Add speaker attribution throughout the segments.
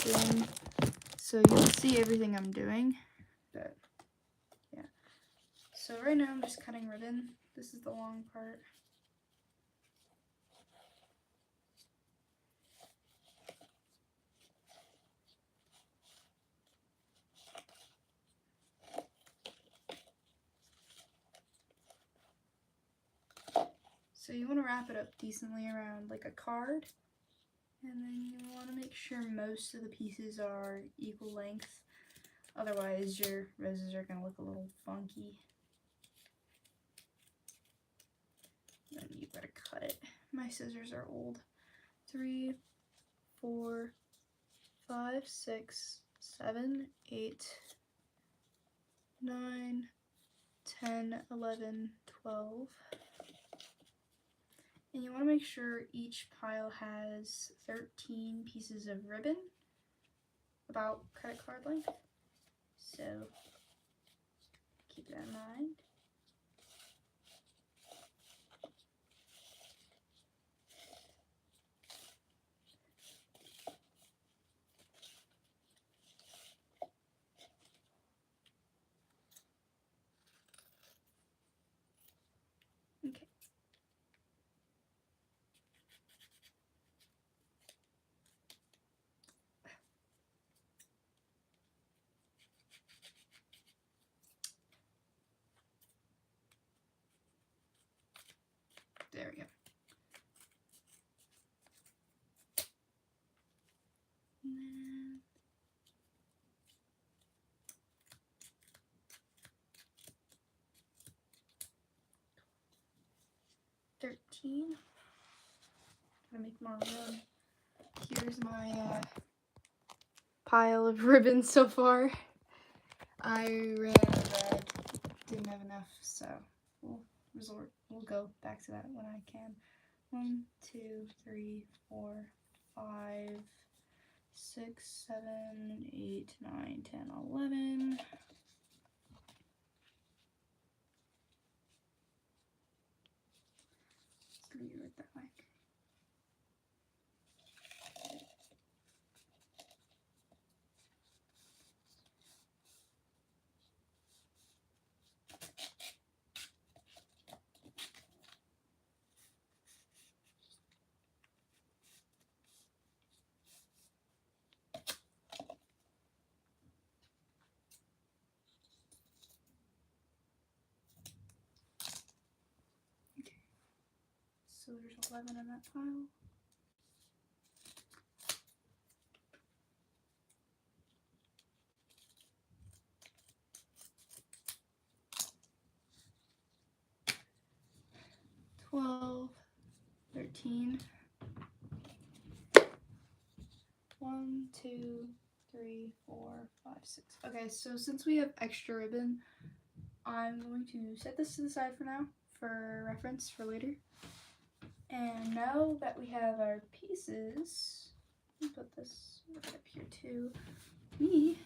Speaker 1: in so you'll see everything I'm doing. But yeah. So right now I'm just cutting ribbon. This is the long part. So you want to wrap it up decently around like a card, and then you want to make sure most of the pieces are equal length, otherwise your roses are going to look a little funky. Then you gotta cut it. My scissors are old. 3, 4, 5, 6, 7, 8, 9, 10, 11, 12. And you want to make sure each pile has 13 pieces of ribbon, about credit card length. So keep that in mind. Okay. There we go. And then 13. Gotta make more room. Here's my pile of ribbon so far. I ran out of red, didn't have enough, so we'll go back to that when I can. 1, 2, 3, 4, 5, 6, 7, 8, 9, 10, 11. It's gonna be right that way. So there's 11 in that pile. $12, $13. 1, 2, 3, 4, 5, 6. Okay, so since we have extra ribbon, I'm going to set this to the side for now, for reference for later. And now that we have our pieces, I'll put this right up here too, we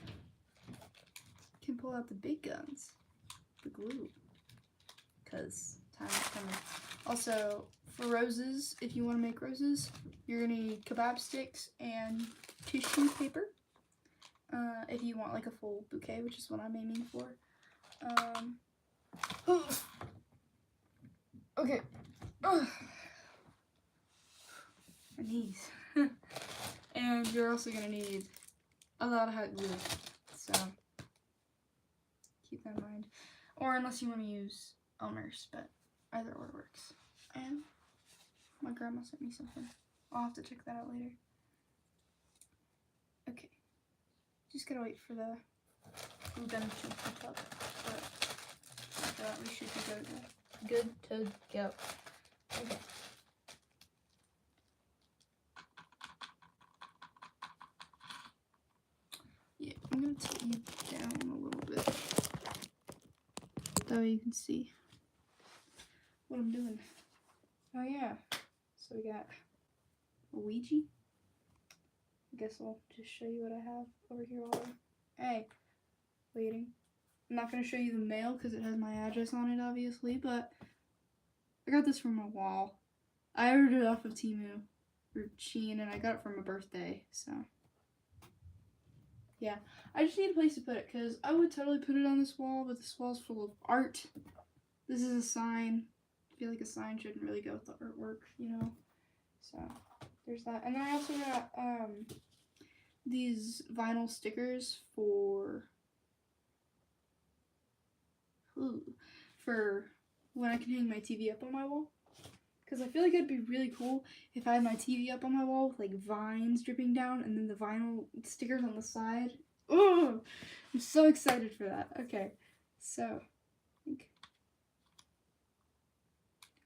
Speaker 1: can pull out the big guns, the glue, because time is coming. Also, for roses, if you want to make roses, you're going to need kebab sticks and tissue paper. If you want like a full bouquet, which is what I'm aiming for. Okay. My knees. And you're also going to need a lot of hot glue. So, keep that in mind. Or unless you want to use Elmer's, but either or works. And my grandma sent me something. I'll have to check that out later. Okay. Just gotta wait for the glue gun to heat up. But after that, we should be good to go. Okay. Yeah, I'm gonna tilt you down a little bit. That way you can see what I'm doing. Oh yeah. So we got a Ouija. I guess I'll just show you what I have over here while we're waiting. I'm not going to show you the mail because it has my address on it, obviously, but I got this from my wall. I ordered it off of Temu or Shein, and I got it for my birthday, so Yeah, I just need a place to put it because I would totally put it on this wall, but this wall's full of art. This is a sign. I feel like a sign shouldn't really go with the artwork, you know? So, there's that. And then I also got these vinyl stickers for when I can hang my TV up on my wall. Because I feel like it'd be really cool if I had my TV up on my wall with like vines dripping down and then the vinyl stickers on the side. Oh, I'm so excited for that. Okay, so I think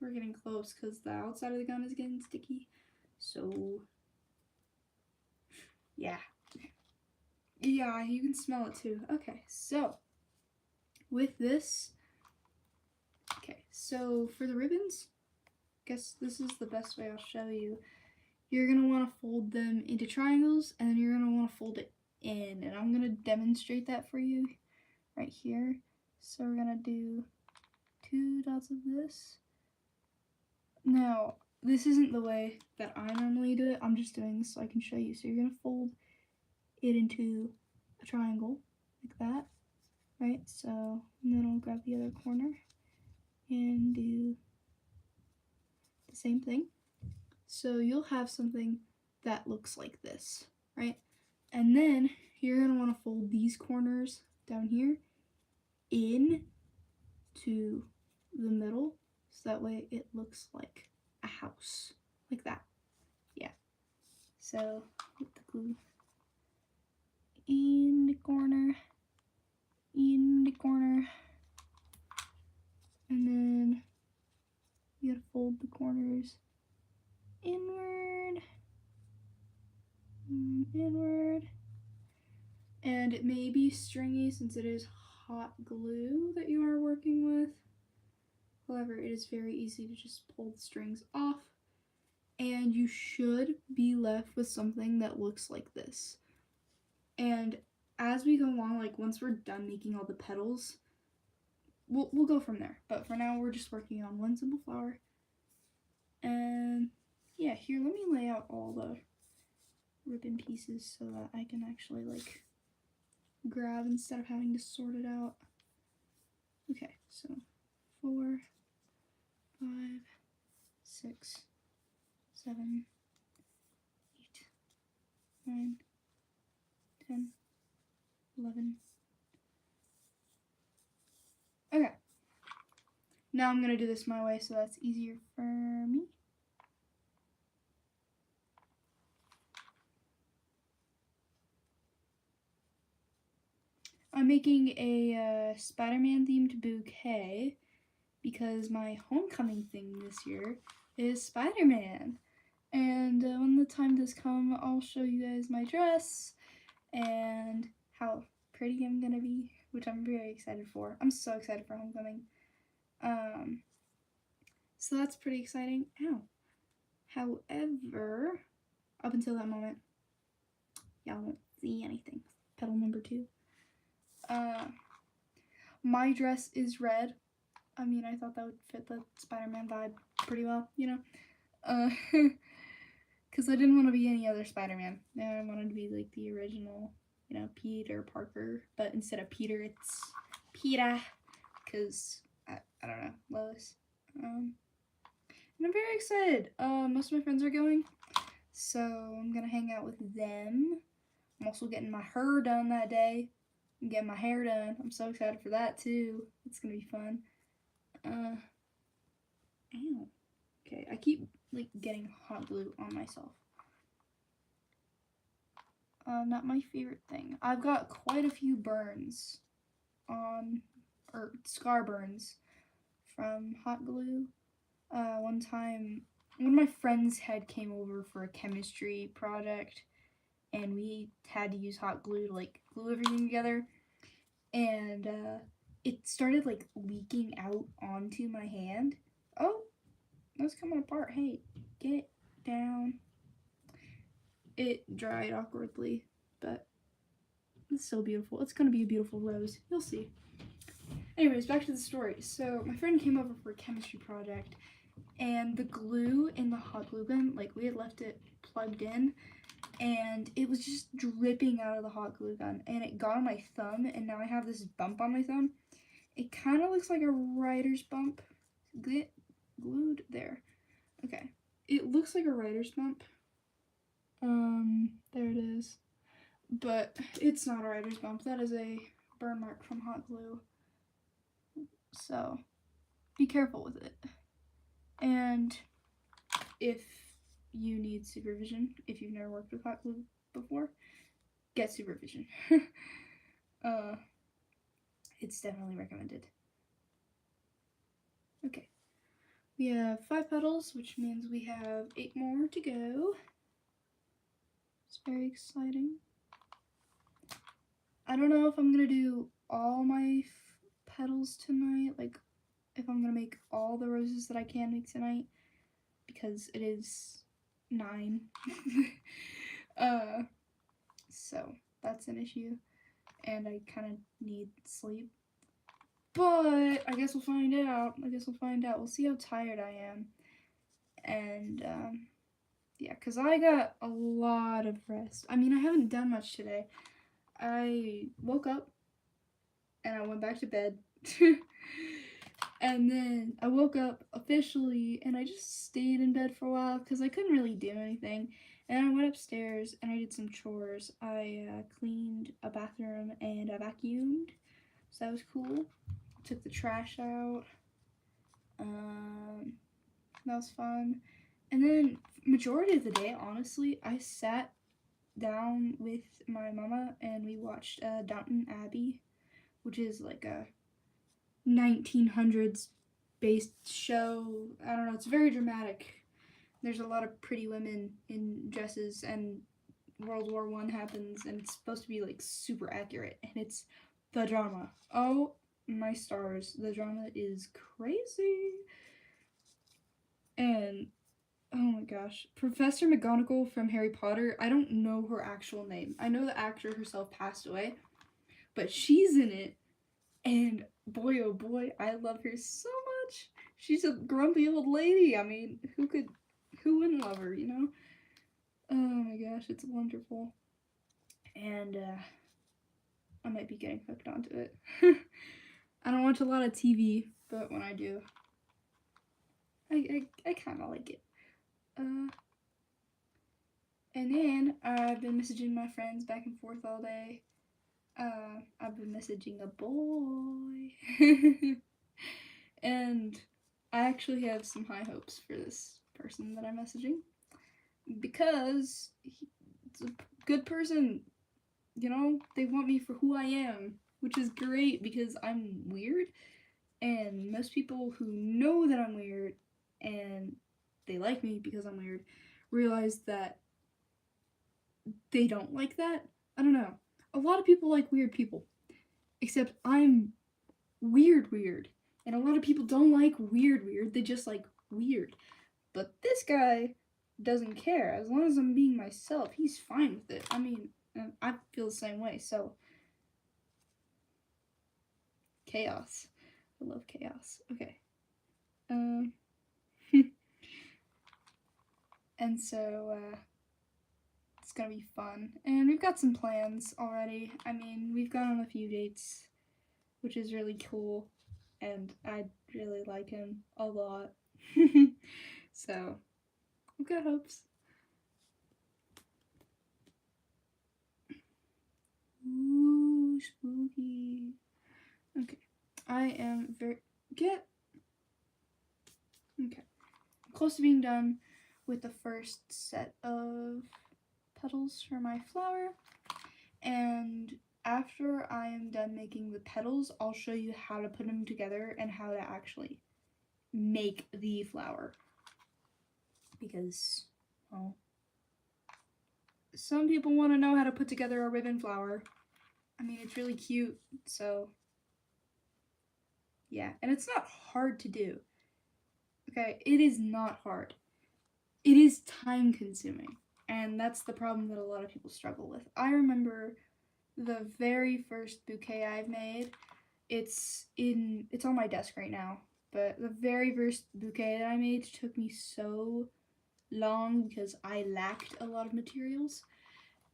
Speaker 1: we're getting close because the outside of the gun is getting sticky. So, yeah. Yeah, you can smell it too. Okay, so with this, okay, so for the ribbons, guess this is the best way I'll show you. You're going to want to fold them into triangles, and then you're going to want to fold it in. And I'm going to demonstrate that for you right here. So we're going to do 2 dots of this. Now, this isn't the way that I normally do it. I'm just doing this so I can show you. So you're going to fold it into a triangle like that, right? So, and then I'll grab the other corner and do the same thing. So you'll have something that looks like this, right? And then you're going to want to fold these corners down here in to the middle, so that way it looks like a house, like that. Yeah. So put the glue in the corner, and then you gotta fold the corners inward, and it may be stringy since it is hot glue that you are working with. However, it is very easy to just pull the strings off, and you should be left with something that looks like this. And as we go along, like once we're done making all the petals, we'll go from there. But for now, we're just working on one simple flower. And yeah, here, let me lay out all the ribbon pieces so that I can actually like grab instead of having to sort it out. Okay, so 4, 5, 6, 7, 8, 9, 10, 11. Okay. Now I'm going to do this my way so that's easier for me. I'm making a Spider-Man themed bouquet because my homecoming thing this year is Spider-Man. And when the time does come, I'll show you guys my dress and how pretty I'm gonna be, which I'm very excited for. I'm so excited for homecoming. So that's pretty exciting. Ow. However, up until that moment, y'all won't see anything. Petal number 2. My dress is red. I mean, I thought that would fit the Spider-Man vibe pretty well, you know? Because I didn't want to be any other Spider-Man. I wanted to be like the original, you know, Peter Parker. But instead of Peter, it's Peter. Because, I don't know, Lois. And I'm very excited. Most of my friends are going. So I'm going to hang out with them. I'm also getting my hair done that day. I'm getting my hair done. I'm so excited for that too. It's going to be fun. Ow. Okay, I keep like getting hot glue on myself. Not my favorite thing. I've got quite a few burns or scar burns from hot glue. One time, one of my friends came over for a chemistry project, and we had to use hot glue to like glue everything together, and it started like leaking out onto my hand. Oh, that's coming apart. Hey, get down. It dried awkwardly, but it's so beautiful. It's gonna be a beautiful rose. You'll see. Anyways, back to the story. So my friend came over for a chemistry project, and the glue in the hot glue gun, like we had left it plugged in, and it was just dripping out of the hot glue gun, and it got on my thumb, and now I have this bump on my thumb. It kind of looks like a writer's bump. Glued there. Okay. It looks like a writer's bump. There it is. But it's not a writer's bump. That is a burn mark from hot glue. So, be careful with it. And if you need supervision, if you've never worked with hot glue before, get supervision. It's definitely recommended. Okay. We have 5 petals, which means we have 8 more to go. It's very exciting. I don't know if I'm gonna do all my petals tonight, like if I'm gonna make all the roses that I can make tonight, because it is 9. So that's an issue, and I kind of need sleep. But I guess we'll find out. We'll see how tired I am. And yeah, because I got a lot of rest. I mean, I haven't done much today. I woke up and I went back to bed. And then I woke up officially and I just stayed in bed for a while because I couldn't really do anything. And I went upstairs and I did some chores. I cleaned a bathroom and I vacuumed. So that was cool. Took the trash out. That was fun. And then majority of the day, honestly, I sat down with my mama and we watched Downton Abbey, which is like a 1900s based show. I don't know, it's very dramatic. There's a lot of pretty women in dresses and World War I happens and it's supposed to be like super accurate and it's the drama. Oh my stars, the drama is crazy. And oh my gosh, Professor McGonagall from Harry Potter, I don't know her actual name. I know the actor herself passed away, but she's in it, and boy oh boy, I love her so much. She's a grumpy old lady. I mean, who wouldn't love her, you know? Oh my gosh, it's wonderful. And I might be getting hooked onto it. I don't watch a lot of TV, but when I do, I kind of like it. And then I've been messaging my friends back and forth all day. I've been messaging a boy. And I actually have some high hopes for this person that I'm messaging. Because he's a good person. You know, they want me for who I am. Which is great because I'm weird. And most people who know that I'm weird and they like me because I'm weird realize that they don't like that. I don't know. A lot of people like weird people. Except I'm weird. And a lot of people don't like weird. They just like weird. But this guy doesn't care. As long as I'm being myself, he's fine with it. I mean, I feel the same way, so. Chaos. I love chaos. Okay. And so, it's gonna be fun. And we've got some plans already. I mean, we've gone on a few dates, which is really cool. And I really like him a lot. So, I've got hopes. Ooh, spooky. Okay. I am very... Okay. I'm close to being done with the first set of petals for my flower. And after I am done making the petals, I'll show you how to put them together and how to actually make the flower. Because, well, some people want to know how to put together a ribbon flower. I mean, it's really cute, so yeah. And it's not hard to do. Okay, it is not hard. It is time consuming. And that's the problem that a lot of people struggle with. I remember the very first bouquet I've made. It's on my desk right now. But the very first bouquet that I made took me so long because I lacked a lot of materials.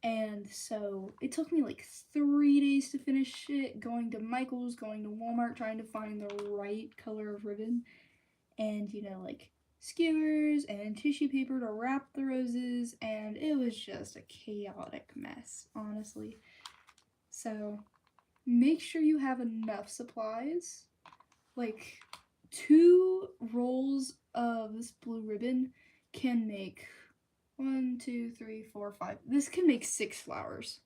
Speaker 1: And so it took me like 3 days to finish it, going to Michael's, going to Walmart, trying to find the right color of ribbon, and like skewers and tissue paper to wrap the roses, and it was just a chaotic mess, honestly. So make sure you have enough supplies. Like 2 rolls of this blue ribbon can make 1, 2, 3, 4, 5. This can make 6 flowers.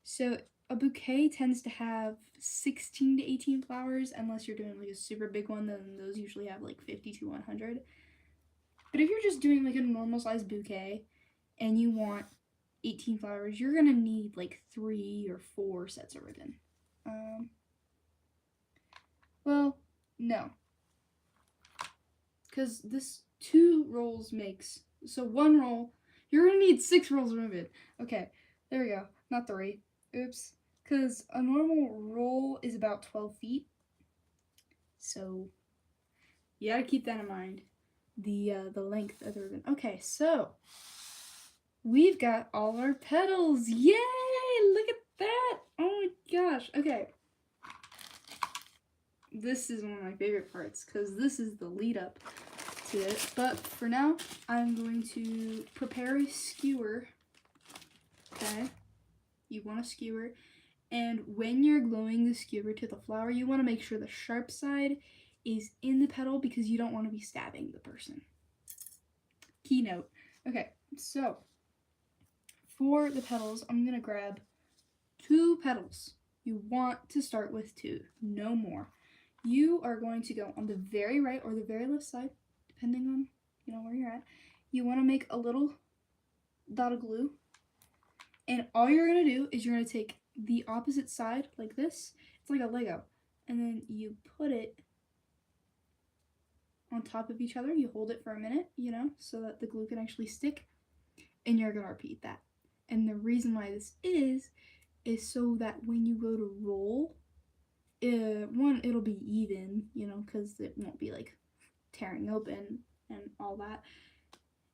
Speaker 1: So a bouquet tends to have 16 to 18 flowers, unless you're doing like a super big one, then those usually have like 50 to 100. But if you're just doing like a normal sized bouquet and you want 18 flowers, you're gonna need like 3 or 4 sets of ribbon. Well, no. Because this 2 rolls makes, so 1 roll, you're gonna need 6 rolls of ribbon. Okay, there we go. Not 3. Oops. Because a normal roll is about 12 feet. So you gotta keep that in mind. The length of the ribbon. Okay, so we've got all our petals. Yay! Look at that! Oh my gosh. Okay. This is one of my favorite parts because this is the lead up to it. But for now, I'm going to prepare a skewer. Okay. You want a skewer. And when you're gluing the skewer to the flower, you want to make sure the sharp side is in the petal because you don't want to be stabbing the person. Keynote. Okay, so for the petals, I'm going to grab 2 petals. You want to start with 2, no more. You are going to go on the very right or the very left side, depending on where you're at. You want to make a little dot of glue, and all you're going to do is you're going to take the opposite side like this. It's like a Lego, and then you put it on top of each other. You hold it for a minute, so that the glue can actually stick, and you're going to repeat that. And the reason why this is so that when you go to roll, it'll be even, because it won't be like tearing open and all that,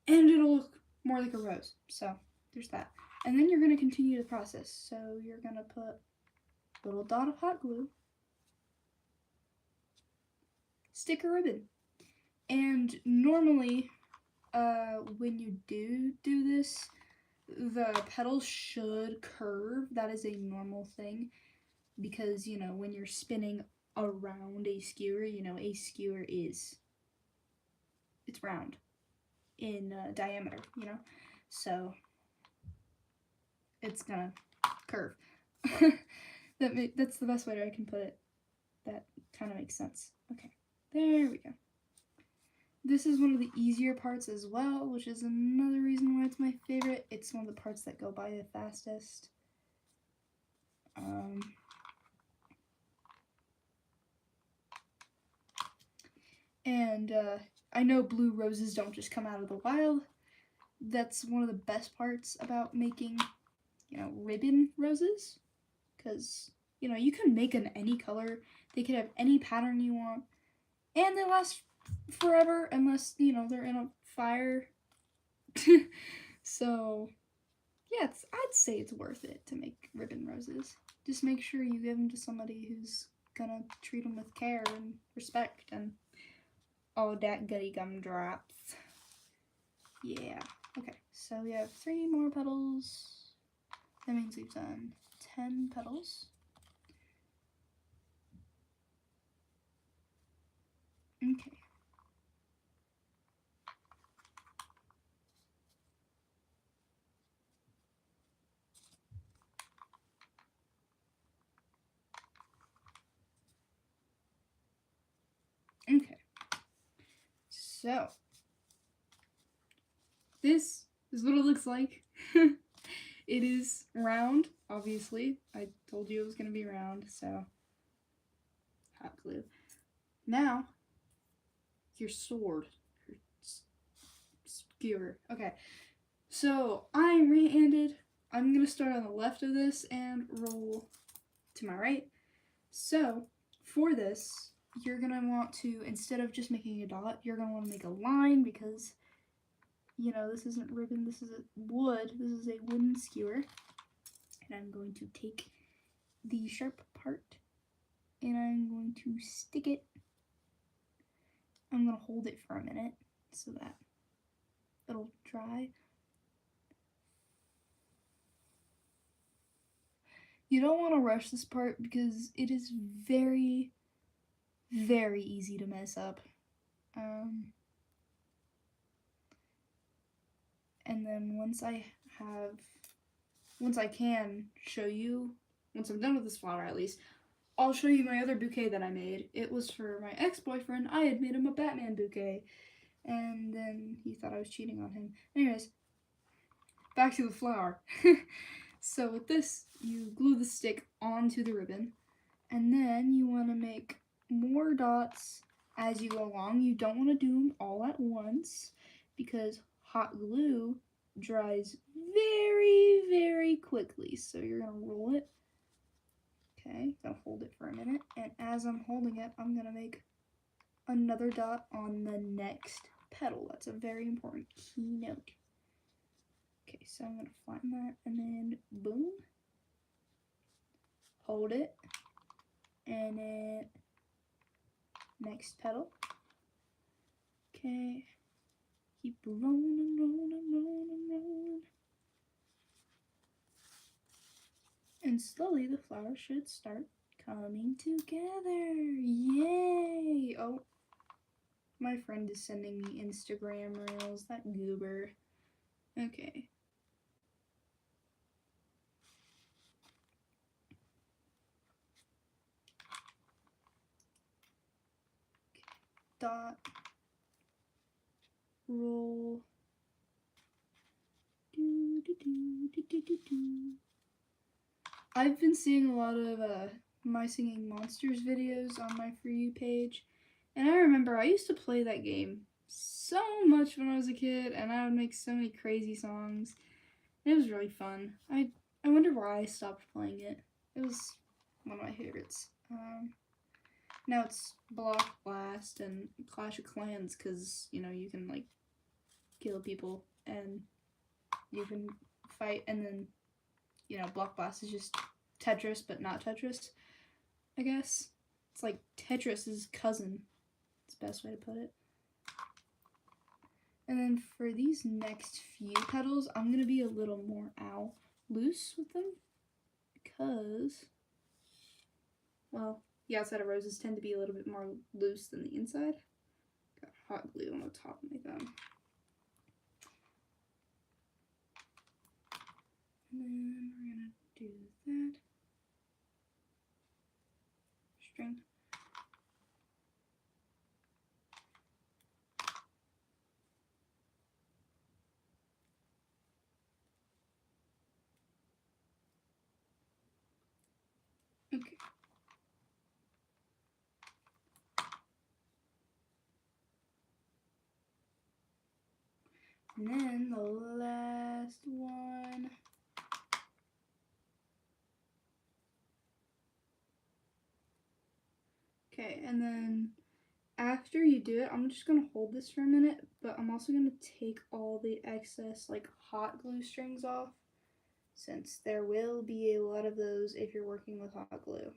Speaker 1: and it'll look more like a rose. So there's that. And then you're going to continue the process. So you're going to put a little dot of hot glue, stick a ribbon, and normally when you do this, the petals should curve. That is a normal thing because when you're spinning around a skewer, a skewer it's round in diameter, so it's gonna curve. That's the best way I can put it. That kind of makes sense. Okay, there we go. This is one of the easier parts as well, which is another reason why it's my favorite. It's one of the parts that go by the fastest. And I know blue roses don't just come out of the wild. That's one of the best parts about making, ribbon roses. Because, you can make them any color. They can have any pattern you want. And they last forever unless, they're in a fire. So, yeah, I'd say it's worth it to make ribbon roses. Just make sure you give them to somebody who's gonna treat them with care and respect and all that goody gumdrops. Yeah. Okay, so we have 3 more petals. That means we've done 10 petals. Okay. Okay. So, this is what it looks like. It is round, obviously. I told you it was going to be round, so hot glue. Now, your sword, your skewer. Okay, so I'm right-handed. I'm going to start on the left of this and roll to my right. So, for this, you're going to want to, instead of just making a dot, you're going to want to make a line because, this isn't ribbon, this is a wood. This is a wooden skewer. and I'm going to take the sharp part and I'm going to stick it. I'm going to hold it for a minute so that it'll dry. You don't want to rush this part because it is very, very easy to mess up. And then once I can show you, once I'm done with this flower at least, I'll show you my other bouquet that I made. It was for my ex-boyfriend. I had made him a Batman bouquet, and then he thought I was cheating on him. Anyways, back to the flower. So with this, you glue the stick onto the ribbon, and then you want to make more dots as you go along. You don't want to do them all at once because hot glue dries very, very quickly. So you're going to roll it. Okay, gonna hold it for a minute, and as I'm holding it, I'm gonna make another dot on the next petal. That's a very important key note. Okay, so I'm gonna flatten that, and then boom, hold it, and then next petal. Okay, keep rolling and rolling and rolling and rolling. And slowly the flowers should start coming together. Yay! Oh, my friend is sending me Instagram reels, that goober. Okay. Dot. Roll. Do, do, do, do, do, do, do. I've been seeing a lot of My Singing Monsters videos on my For You page, and I remember I used to play that game so much when I was a kid, and I would make so many crazy songs. It was really fun. I wonder why I stopped playing it. It was one of my favorites. Now it's Block Blast and Clash of Clans because, you know, you can, like, kill people and you can fight, and then, you know, Block Blast is just Tetris, but not Tetris, I guess. It's like Tetris's cousin. It's the best way to put it. And then for these next few petals, I'm going to be a little more loose with them because, well, the outside of roses tend to be a little bit more loose than the inside. Got hot glue on the top of my thumb. And then we're going to do that. String. Okay. And then the last one. Okay, and then after you do it, I'm just going to hold this for a minute, but I'm also going to take all the excess, like, hot glue strings off, since there will be a lot of those if you're working with hot glue.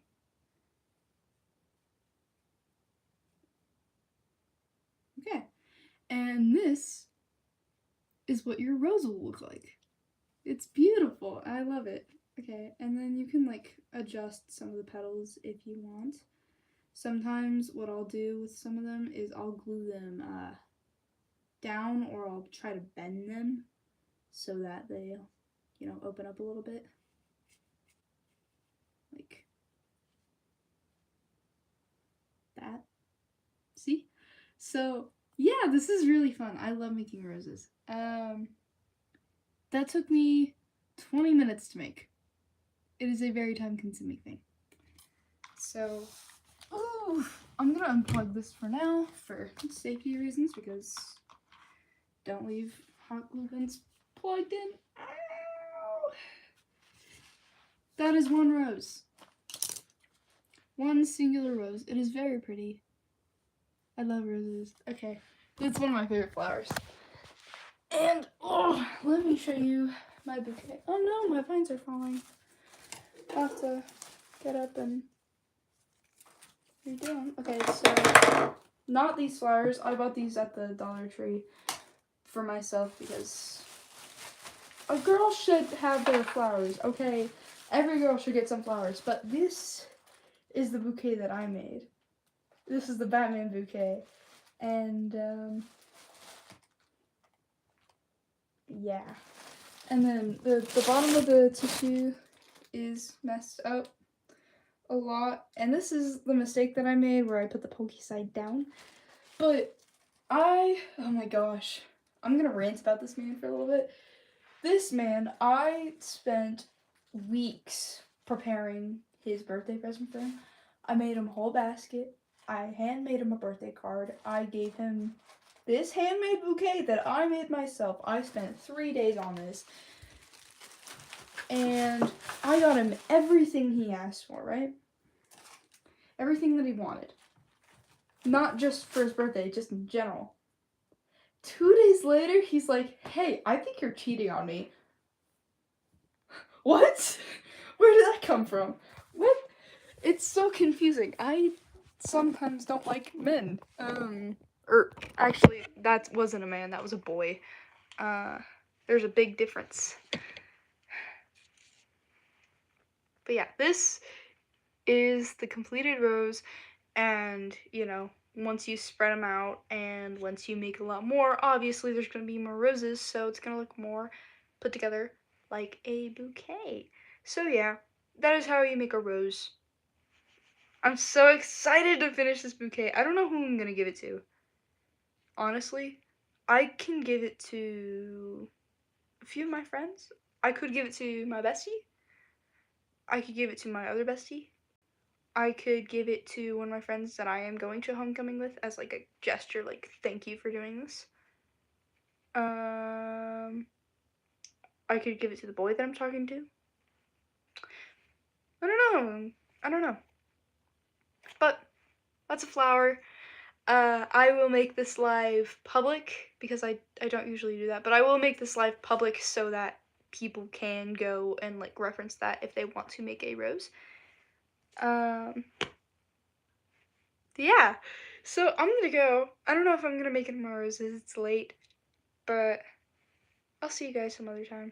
Speaker 1: Okay, and this is what your rose will look like. It's beautiful. I love it. Okay, and then you can, like, adjust some of the petals if you want. Sometimes what I'll do with some of them is I'll glue them down, or I'll try to bend them so that they, you know, open up a little bit. Like that. See? So, yeah, this is really fun. I love making roses. That took me 20 minutes to make. It is a very time-consuming thing. So, I'm gonna unplug this for now for safety reasons because don't leave hot glue guns plugged in. Ow! That is one rose. One singular rose. It is very pretty. I love roses. Okay, it's one of my favorite flowers. And, let me show you my bouquet. Oh no, my vines are falling. I'll have to get up and redo them. Okay, so not these flowers. I bought these at the Dollar Tree for myself because a girl should have their flowers, okay? Every girl should get some flowers, but this is the bouquet that I made. This is the Batman bouquet, and yeah. And then the bottom of the tissue is messed up a lot, and this is the mistake that I made where I put the pokey side down. But oh my gosh, I'm gonna rant about this man for a little bit. This man, I spent weeks preparing his birthday present for him. I made him a whole basket. I handmade him a birthday card. I gave him this handmade bouquet that I made myself. I spent 3 days on this. And I got him everything he asked for, right? Everything that he wanted. Not just for his birthday, just in general. 2 days later, he's like, hey, I think you're cheating on me. What? Where did that come from? What? It's so confusing. I sometimes don't like men. Or actually, that wasn't a man, that was a boy. There's a big difference. But yeah, this is the completed rose, and, you know, once you spread them out and once you make a lot more, obviously there's going to be more roses, so it's going to look more put together like a bouquet. So yeah, that is how you make a rose. I'm so excited to finish this bouquet. I don't know who I'm going to give it to. Honestly, I can give it to a few of my friends. I could give it to my bestie. I could give it to my other bestie. I could give it to one of my friends that I am going to homecoming with as like a gesture, like thank you for doing this. I could give it to the boy that I'm talking to. I don't know. But that's a flower. I will make this live public because I don't usually do that, but I will make this live public so that people can go and like reference that if they want to make a rose. Yeah, so I'm gonna go. I don't know if I'm gonna make any more roses, it's late, but I'll see you guys some other time.